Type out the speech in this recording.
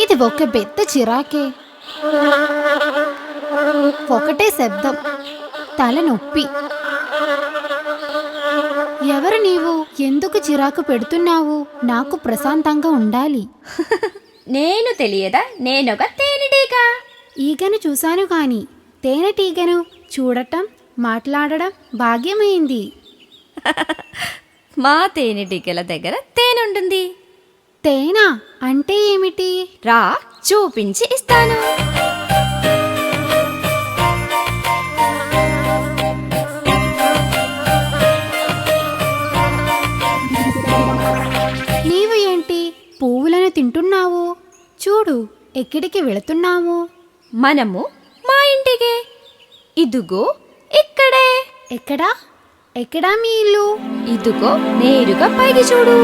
ఇది ఒక పెద్ద చిరాకే. ఒకటే శబ్దం, తలనొప్పి. ఎవరు నీవు? ఎందుకు చిరాకు పెడుతున్నావు? నాకు ప్రశాంతంగా ఉండాలి. నేను తెలియదా? నేనొక తేనెటీగ. ఈగను చూశాను కాని తేనెటీగను చూడటం, మాట్లాడడం భాగ్యమైంది. మా తేనెటీగల దగ్గర తేనెంటుంది. తేనా అంటే ఏమిటి? రా, చూపించి ఇస్తాను. నీవు ఏంటి పువ్వులను తింటున్నావు? చూడు, ఎక్కడికి వెళుతున్నావు? మనము మా ఇంటికే. ఇదిగో ఇక్కడే. ఎక్కడా? ఎక్కడా మీ ఇల్లు? ఇదిగో నేరుగా పైకి చూడు.